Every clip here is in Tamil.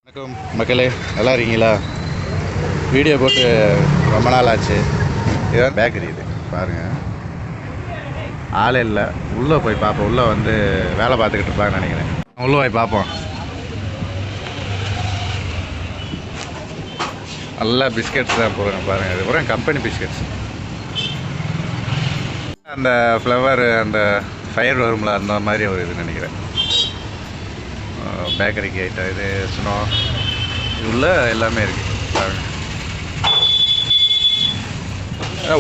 வணக்கம் மக்களே, நல்லா இருக்கீங்களா? வீடியோ போட்டு ரொம்ப நாள் ஆச்சு. இதுதான் பேக்கரி. இது பாருங்கள், ஆளே இல்லை. உள்ளே போய் பார்ப்போம். உள்ளே வந்து வேலை பார்த்துக்கிட்டு இருப்பாங்கன்னு நினைக்கிறேன். உள்ளே போய் பார்ப்போம். நல்லா பிஸ்கெட்ஸ் தான் போடுங்க பாருங்கள். இது பூரா கம்பெனி பிஸ்கெட்ஸ். அந்த ஃப்ளவர் அந்த ஃபயர் வரும்ல, அந்த மாதிரி ஒரு இது நினைக்கிறேன். பேக்கரிக்கு ஐட்டம் இது ஸ்னோ உள்ள எல்லாமே இருக்குது பாருங்க.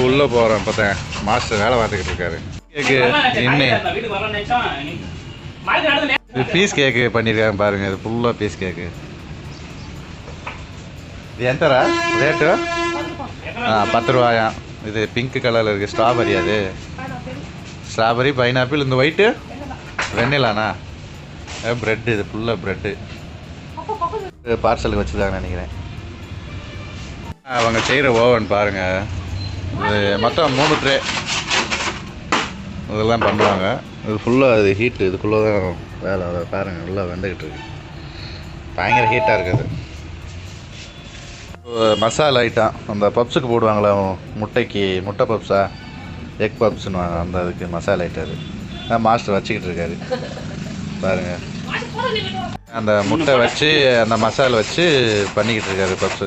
உள்ளே போகிறேன். பார்த்தேன் மாஸ்டர் வேலை பார்த்துக்கிட்டு இருக்காரு. கேக்கு இது பீஸ் கேக்கு பண்ணியிருக்காங்க பாருங்கள். இது ஃபுல்லாக பீஸ் கேக்கு. இது எந்தரா ரேட்டு? 10 ரூபாயா. இது பிங்க் கலரில் இருக்குது. ஸ்ட்ராபெரி. அது ஸ்ட்ராபெரி, பைனாப்பிள். இந்த ஒயிட்டு வெண்ணிலாண்ணா. ப்ரெட்டு. இது ஃபுல்லாக ப்ரெட்டு. பார்சலுக்கு வச்சுருக்காங்கன்னு நினைக்கிறேன். அவங்க செய்கிற ஓவன் பாருங்கள். இது மொத்தம் 3 ட்ரே இதெல்லாம் பண்ணுவாங்க. இது ஃபுல்லாக இது ஹீட்டு. இதுக்குள்ளே தான் வேலை. அதை பாருங்கள், நல்லா வெந்துக்கிட்டு இருக்கு. பயங்கர ஹீட்டாக இருக்குது. மசாலா ஐட்டம் அந்த பப்ஸுக்கு போடுவாங்களா, முட்டைக்கு முட்டை பப்ஸா, எக் பப்ஸ்னு அந்த அதுக்கு மசாலா ஐட்டம். அது மாஸ்டர் வச்சுக்கிட்டு இருக்காரு பாருங்கள். அந்த முட்டை வச்சு அந்த மசாலா வச்சு பண்ணிக்கிட்டு இருக்காரு பப்ஸு.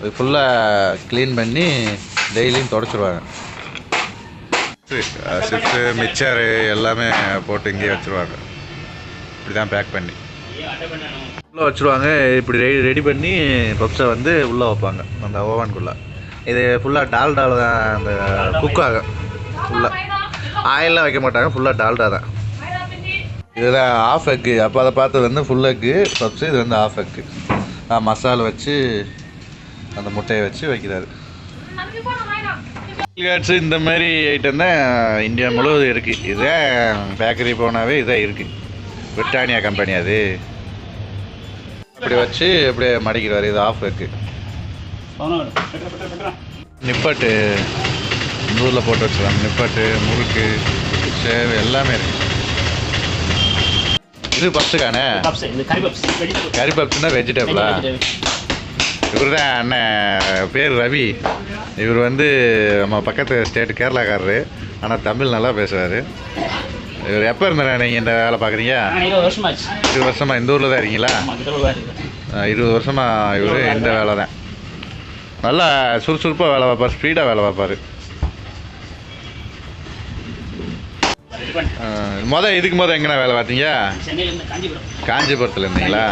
இது ஃபுல்லாக க்ளீன் பண்ணி டெய்லியும் தொடச்சிடுவாங்க. சிப்ஸு மிக்சரு எல்லாமே போட்டு இங்கேயே வச்சுருவாங்க. இப்படி தான் பேக் பண்ணி உள்ளே வச்சுருவாங்க. இப்படி ரெடி பண்ணி பப்ஸை வந்து உள்ளே வைப்பாங்க அந்த ஓவனுக்குள்ளே. இது ஃபுல்லாக டால்டாவில் தான் அந்த குக் ஆகும். ஃபுல்லாக ஆயிலெலாம் வைக்க மாட்டாங்க. ஃபுல்லாக டால்டா தான். இதில் ஆஃப் எக்கு. அப்போ அதை பார்த்தது வந்து ஃபுல் எக்கு பப்ஸு. இது வந்து ஆஃப் எக்கு. மசாலா வச்சு அந்த முட்டையை வச்சு வைக்கிறாரு. கேட்ஸு இந்த மாதிரி ஐட்டம் தான் இந்தியா முழுவதும் இருக்குது. இதே பேக்கரி போனாவே இதாக இருக்குது. Britannia company. அது அப்படி வச்சு அப்படியே மடிக்கிறாரு. இது ஆஃப் எக்கு. நிப்பட்டு நூலில் போட்டு வச்சுருவாங்க. நிப்பட்டு, முறுக்கு, சேவை எல்லாமே இருக்குது. இது பப்ஸுக்கானே. கறி பப்ஸ்னா வெஜிடபிளா? இவர் தான் அண்ணன் பேர் ரவி. இவர் வந்து நம்ம பக்கத்து ஸ்டேட்டு கேரளாக்காரரு. ஆனால் தமிழ் நல்லா பேசுவார். இவர் எப்போ இருந்தா நீங்கள் இந்த வேலை பார்க்குறீங்க? 20 வருஷமாக இந்த ஊரில் தான் இருக்கீங்களா? 20 வருஷமாக இவர் இந்த வேலை தான். நல்லா சுறுசுறுப்பாக வேலை பார்ப்பார். ஸ்பீடாக வேலை பார்ப்பார். இதுக்கு எங்கண்ணா வேலை பார்த்தீங்க? காஞ்சிபுரத்தில் இருந்தீங்களா?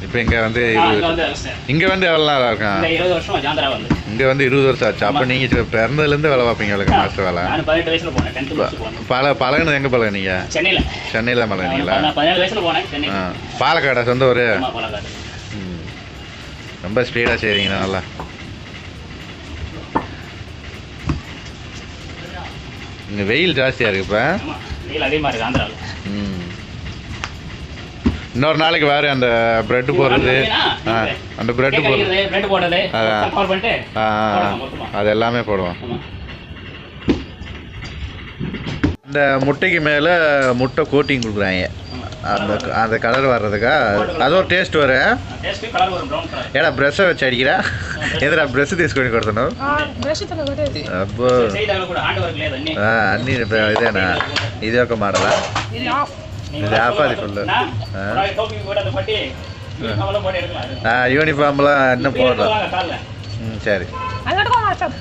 இப்போ இங்கே வந்து இங்கே வந்து எவ்வளோ நாள் இருக்கும்? இங்கே வந்து 20 வருஷம் ஆச்சு. அப்போ நீங்கள் பிறந்ததுலேருந்து வேலை பார்ப்பீங்க உங்களுக்கு மாஸ்டர் வேலை. பழகுனது எங்கே பழகுனீங்க? சென்னையில் பழகுனீங்களா? பாலக்காடா சொந்த ஊர்? ரொம்ப ஸ்பீடாக செய்கிறீங்களா? நல்லா இங்கே வெயில் ஜாஸ்தியாக இருக்குது இப்போ. இன்னொரு நாளைக்கு வேறு அந்த ப்ரெட்டு போடுறது, அந்த ப்ரெட்டு போடுறது அது எல்லாமே போடுவோம். இந்த முட்டைக்கு மேலே முட்டை கோட்டிங் கொடுக்குறாங்க. அந்த கலர் வர்றதுக்கா அது ஒரு டேஸ்ட் வரும். ஏன்னா ப்ரெஷ்ஷை வச்சு அடிக்கிறா. எதிரா ப்ரெஷ் తీసుకొని కొడుతున్నావు? అబ్బో అన్నీ ఇదేనా? ఇది ఒక మోడలా? ఇది ఆఫ్. అది ఫుల్ యూనిఫామ్లో అన్నీ పోడலாம். சரி.